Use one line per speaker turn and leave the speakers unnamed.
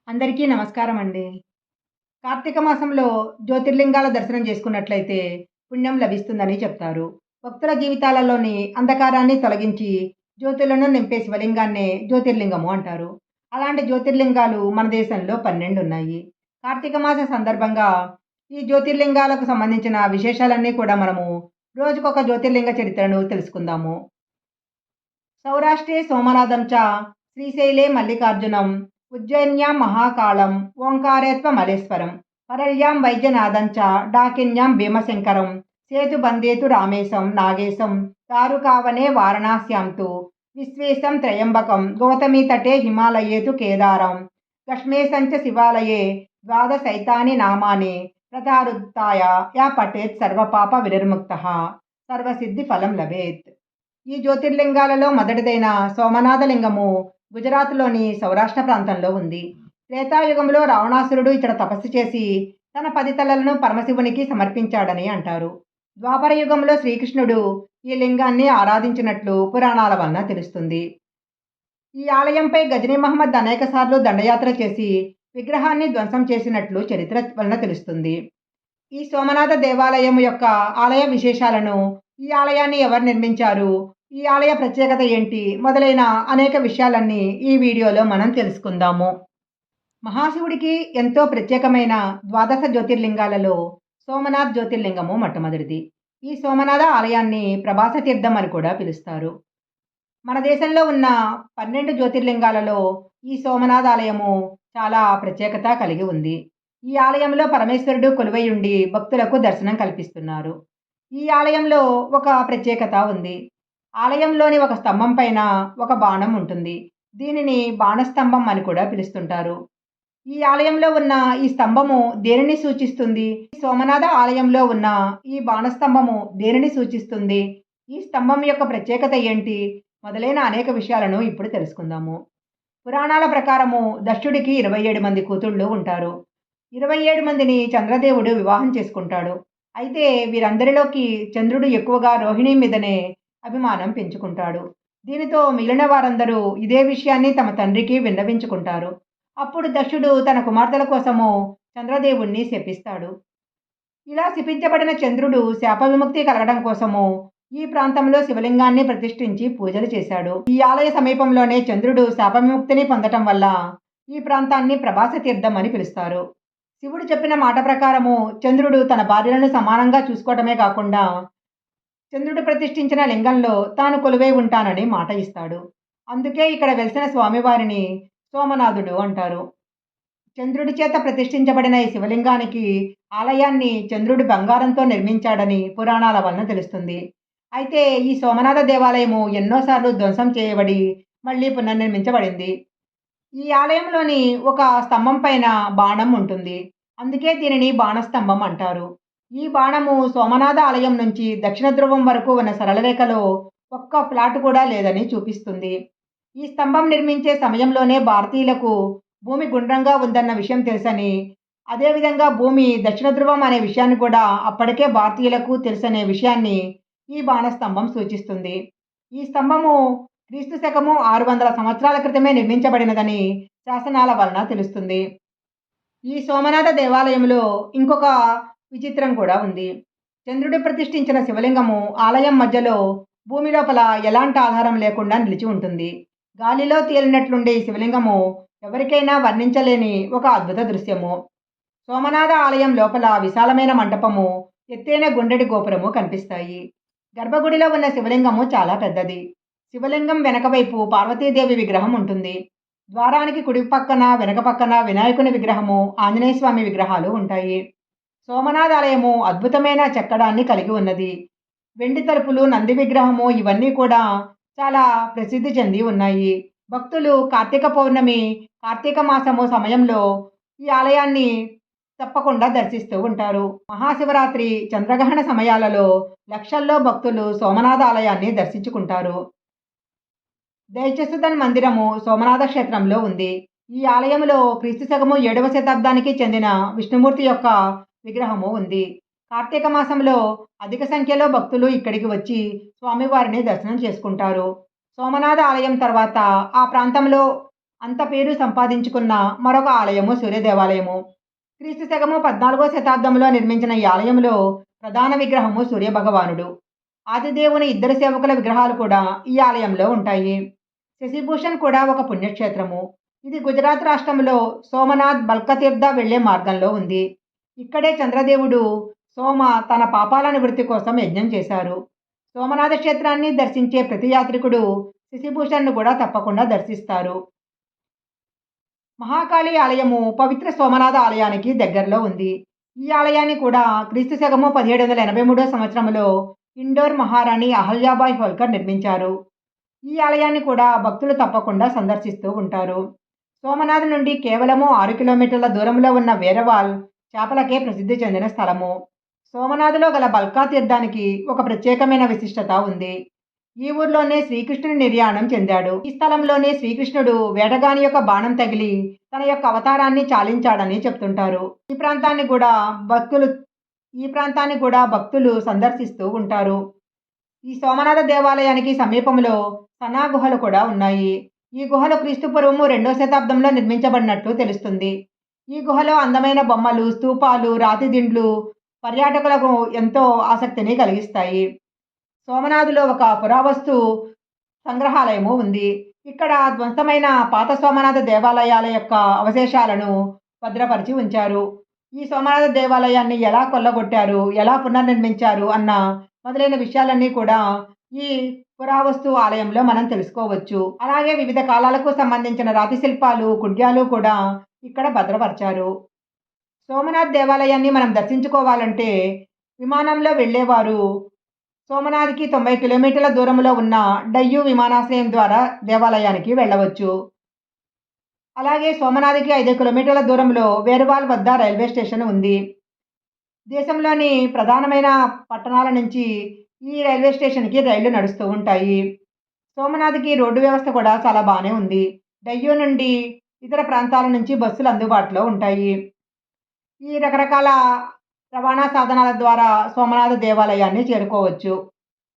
అందరికీ నమస్కారం అండి. కార్తీక మాసంలో జ్యోతిర్లింగాల దర్శనం చేసుకున్నట్లయితే పుణ్యం లభిస్తుందని చెప్తారు. భక్తుల జీవితాలలోని అంధకారాన్ని తొలగించి జ్యోతులను నింపే శివలింగాన్నే జ్యోతిర్లింగము అంటారు. అలాంటి జ్యోతిర్లింగాలు మన దేశంలో 12 ఉన్నాయి. కార్తీక మాస సందర్భంగా ఈ జ్యోతిర్లింగాలకు సంబంధించిన విశేషాలన్నీ కూడా మనము రోజుకొక జ్యోతిర్లింగ చరిత్రను తెలుసుకుందాము. సౌరాష్ట్రే సోమనాథం చ శ్రీశైలే మల్లికార్జునం ఉజ్జయిన్యాం మహాకాళం ఓంకారేత్వమలేశ్వరం పరళ్యాం వైద్యనాథం చ డాకిన్యాం భీమశంకరం సేతుబందేతు రామేశం నాగేశం దారుకావనే వారణాస్యాం తు విశ్వేశం త్రయంబకం గౌతమీతటే హిమాలయేతు కేదారం కశ్మేశంచ శివాలయే ద్వాదశైతాని నామాని ప్రతారుద్ధాయ యా పఠేత్ సర్వపాప వినిర్ముక్తః సర్వసిద్ధి ఫలం లభేత్. ఈ జ్యోతిర్లింగాలలో మొదటిదైన సోమనాథలింగము గుజరాత్లోని సౌరాష్ట్ర ప్రాంతంలో ఉంది. త్రేతాయుగంలో రావణాసురుడు ఇక్కడ తపస్సు చేసి తన 10 తలలను పరమశివునికి సమర్పించాడని అంటారు. ద్వాపర యుగంలో శ్రీకృష్ణుడు ఈ లింగాన్ని ఆరాధించినట్లు పురాణాల వలన తెలుస్తుంది. ఈ ఆలయంపై గజనీ మహమ్మద్ అనేకసార్లు దండయాత్ర చేసి విగ్రహాన్ని ధ్వంసం చేసినట్లు చరిత్ర వలన తెలుస్తుంది. ఈ సోమనాథ దేవాలయం యొక్క ఆలయ విశేషాలను, ఈ ఆలయాన్ని ఎవరు నిర్మించారు, ఈ ఆలయ ప్రత్యేకత ఏంటి మొదలైన అనేక విషయాలన్నీ ఈ వీడియోలో మనం తెలుసుకుందాము. మహాశివుడికి ఎంతో ప్రత్యేకమైన ద్వాదశ జ్యోతిర్లింగాలలో సోమనాథ్ జ్యోతిర్లింగము మొట్టమొదటిది. ఈ సోమనాథ ఆలయాన్ని ప్రభాస తీర్థం అని కూడా పిలుస్తారు. మన దేశంలో ఉన్న 12 జ్యోతిర్లింగాలలో ఈ సోమనాథ ఆలయము చాలా ప్రత్యేకత కలిగి ఉంది. ఈ ఆలయంలో పరమేశ్వరుడు కొలువై ఉండి భక్తులకు దర్శనం కల్పిస్తున్నారు. ఈ ఆలయంలో ఒక ప్రత్యేకత ఉంది. ఆలయంలోని ఒక స్తంభం పైన ఒక బాణం ఉంటుంది. దీనిని బాణస్తంభం అని కూడా పిలుస్తుంటారు. ఈ ఆలయంలో ఉన్న ఈ స్తంభము దేనిని సూచిస్తుంది? సోమనాథ ఆలయంలో ఉన్న ఈ బాణస్తంభము దేనిని సూచిస్తుంది? ఈ స్తంభం యొక్క ప్రత్యేకత ఏంటి మొదలైన అనేక విషయాలను ఇప్పుడు తెలుసుకుందాము. పురాణాల ప్రకారము దక్షుడికి 27 మంది కూతుళ్ళు ఉంటారు. 27 మందిని చంద్రదేవుడు వివాహం చేసుకుంటాడు. అయితే వీరందరిలోకి చంద్రుడు ఎక్కువగా రోహిణి మీదనే అభిమానం పెంచుకుంటాడు. దీనితో మిగిలిన వారందరూ ఇదే విషయాన్ని తమ తండ్రికి విన్నవించుకుంటారు. అప్పుడు దక్షుడు తన కుమార్తెల కోసము చంద్రదేవుణ్ణి శపిస్తాడు. ఇలా శపించబడిన చంద్రుడు శాప విముక్తి కలగడం కోసము ఈ ప్రాంతంలో శివలింగాన్ని ప్రతిష్ఠించి పూజలు చేశాడు. ఈ ఆలయ సమీపంలోనే చంద్రుడు శాప విముక్తిని పొందటం వల్ల ఈ ప్రాంతాన్ని ప్రభాస తీర్థం అని పిలుస్తారు. శివుడు చెప్పిన మాట ప్రకారము చంద్రుడు తన భార్యలను సమానంగా చూసుకోవటమే కాకుండా చంద్రుడు ప్రతిష్ఠించిన లింగంలో తాను కొలువై ఉంటానని మాట ఇస్తాడు. అందుకే ఇక్కడ వెలిసిన స్వామివారిని సోమనాథుడు అంటారు. చంద్రుడి చేత ప్రతిష్ఠించబడిన ఈ శివలింగానికి ఆలయాన్ని చంద్రుడు బంగారంతో నిర్మించాడని పురాణాల వలన తెలుస్తుంది. అయితే ఈ సోమనాథ దేవాలయము ఎన్నోసార్లు ధ్వంసం చేయబడి మళ్ళీ పునర్నిర్మించబడింది. ఈ ఆలయంలోని ఒక స్తంభం పైన బాణం ఉంటుంది. అందుకే దీనిని బాణస్తంభం అంటారు. ఈ బాణము సోమనాథ ఆలయం నుంచి దక్షిణ ధ్రువం వరకు ఉన్న సరళరేఖలో ఒక్క ఫ్లాట్ కూడా లేదని చూపిస్తుంది. ఈ స్తంభం నిర్మించే సమయంలోనే భారతీయులకు భూమి గుండ్రంగా ఉందన్న విషయం తెలుసని, అదేవిధంగా భూమి దక్షిణ ధ్రువం అనే విషయాన్ని కూడా అప్పటికే భారతీయులకు తెలుసనే విషయాన్ని ఈ బాణస్తంభం సూచిస్తుంది. ఈ స్తంభము క్రీస్తు శకము 600 సంవత్సరాల క్రితమే నిర్మించబడినదని శాసనాల వలన తెలుస్తుంది. ఈ సోమనాథ దేవాలయంలో ఇంకొక విచిత్రం కూడా ఉంది. చంద్రుడి ప్రతిష్ఠించిన శివలింగము ఆలయం మధ్యలో భూమి లోపల ఎలాంటి ఆధారం లేకుండా నిలిచి ఉంటుంది. గాలిలో తేలినట్లుండే ఈ శివలింగము ఎవరికైనా వర్ణించలేని ఒక అద్భుత దృశ్యము. సోమనాథ ఆలయం లోపల విశాలమైన మంటపము, ఎత్తైన గుండ్రటి గోపురము కనిపిస్తాయి. గర్భగుడిలో ఉన్న శివలింగము చాలా పెద్దది. శివలింగం వెనక వైపు పార్వతీదేవి విగ్రహం ఉంటుంది. ద్వారానికి కుడి పక్కన వెనక పక్కన వినాయకుని విగ్రహము, ఆంజనేయ స్వామి విగ్రహాలు ఉంటాయి. సోమనాథ ఆలయము అద్భుతమైన చెక్కడాన్ని కలిగి ఉన్నది. వెండి తలుపులు, నంది విగ్రహము ఇవన్నీ కూడా చాలా ప్రసిద్ధి చెంది ఉన్నాయి. భక్తులు కార్తీక పౌర్ణమి, కార్తీక మాసము సమయంలో ఈ ఆలయాన్ని తప్పకుండా దర్శిస్తూ ఉంటారు. మహాశివరాత్రి, చంద్రగ్రహణ సమయాలలో లక్షల్లో భక్తులు సోమనాథ ఆలయాన్ని దర్శించుకుంటారు. దైత్యసుధన్ మందిరము సోమనాథ క్షేత్రంలో ఉంది. ఈ ఆలయంలో క్రీస్తు శకము 7వ శతాబ్దానికి చెందిన విష్ణుమూర్తి యొక్క విగ్రహము ఉంది. కార్తీక మాసంలో అధిక సంఖ్యలో భక్తులు ఇక్కడికి వచ్చి స్వామివారిని దర్శనం చేసుకుంటారు. సోమనాథ ఆలయం తర్వాత ఆ ప్రాంతంలో అంత పేరు సంపాదించుకున్న మరొక ఆలయము సూర్య దేవాలయము. క్రీస్తు శకము 14వ శతాబ్దంలో నిర్మించిన ఈ ఆలయంలో ప్రధాన విగ్రహము సూర్య భగవానుడు. ఆదిదేవుని ఇద్దరు సేవకుల విగ్రహాలు కూడా ఈ ఆలయంలో ఉంటాయి. శశిభూషణ్ కూడా ఒక పుణ్యక్షేత్రము. ఇది గుజరాత్ రాష్ట్రంలో సోమనాథ్ బల్కతీర్థ వెళ్లే మార్గంలో ఉంది. ఇక్కడే చంద్రదేవుడు సోమ తన పాపాల నివృత్తి కోసం యజ్ఞం చేశారు. సోమనాథ క్షేత్రాన్ని దర్శించే ప్రతి యాత్రికుడు శశిభూషణ్ను కూడా తప్పకుండా దర్శిస్తారు. మహాకాళి ఆలయము పవిత్ర సోమనాథ ఆలయానికి దగ్గరలో ఉంది. ఈ ఆలయాన్ని కూడా క్రీస్తు శకము 1783 సంవత్సరంలో ఇండోర్ మహారాణి అహల్యాబాయ్ హోల్కర్ నిర్మించారు. ఈ ఆలయాన్ని కూడా భక్తులు తప్పకుండా సందర్శిస్తూ ఉంటారు. సోమనాథ్ నుండి కేవలము 6 కిలోమీటర్ల దూరంలో ఉన్న వేరవాల్ చేపలకే ప్రసిద్ధి చెందిన స్థలము. సోమనాథ్లో గల బల్కా తీర్థానికి ఒక ప్రత్యేకమైన విశిష్టత ఉంది. ఈ ఊర్లోనే శ్రీకృష్ణుని నిర్యాణం చెందాడు. ఈ స్థలంలోనే శ్రీకృష్ణుడు వేటగాని యొక్క బాణం తగిలి తన యొక్క అవతారాన్ని చాలించాడని చెప్తుంటారు. ఈ ప్రాంతాన్ని కూడా భక్తులు సందర్శిస్తూ ఉంటారు. ఈ సోమనాథ దేవాలయానికి సమీపంలో సనా గుహలు కూడా ఉన్నాయి. ఈ గుహలు క్రీస్తు పూర్వము 2వ శతాబ్దంలో నిర్మించబడినట్లు తెలుస్తుంది. ఈ గుహలో అందమైన బొమ్మలు, స్తూపాలు, రాతి దిండ్లు పర్యాటకులకు ఎంతో ఆసక్తిని కలిగిస్తాయి. సోమనాథులో ఒక పురావస్తు సంగ్రహాలయము ఉంది. ఇక్కడ ధ్వంసమైన పాత సోమనాథ దేవాలయాల యొక్క అవశేషాలను భద్రపరిచి ఉంచారు. ఈ సోమనాథ దేవాలయాన్ని ఎలా కొల్లగొట్టారు, ఎలా పునర్నిర్మించారు అన్న మొదలైన విషయాలన్నీ కూడా ఈ పురావస్తు ఆలయంలో మనం తెలుసుకోవచ్చు. అలాగే వివిధ కాలాలకు సంబంధించిన రాతి శిల్పాలు, కుడ్యాలు కూడా ఇక్కడ భద్రపరిచారు. సోమనాథ్ దేవాలయాన్ని మనం దర్శించుకోవాలంటే విమానంలో వెళ్ళేవారు సోమనాథ్కి 90 కిలోమీటర్ల దూరంలో ఉన్న డయ్యూ విమానాశ్రయం ద్వారా దేవాలయానికి వెళ్ళవచ్చు. అలాగే సోమనాథ్కి 5 కిలోమీటర్ల దూరంలో వేర్వాల్ వద్ద రైల్వే స్టేషన్ ఉంది. దేశంలోని ప్రధానమైన పట్టణాల నుంచి ఈ రైల్వే స్టేషన్కి రైళ్లు నడుస్తూ ఉంటాయి. సోమనాథ్కి రోడ్డు వ్యవస్థ కూడా చాలా బాగానే ఉంది. డయ్యూ నుండి ఇతర ప్రాంతాల నుంచి బస్సులు అందుబాటులో ఉంటాయి. ఈ రకరకాల రవాణా సాధనాల ద్వారా సోమనాథ దేవాలయాన్ని చేరుకోవచ్చు.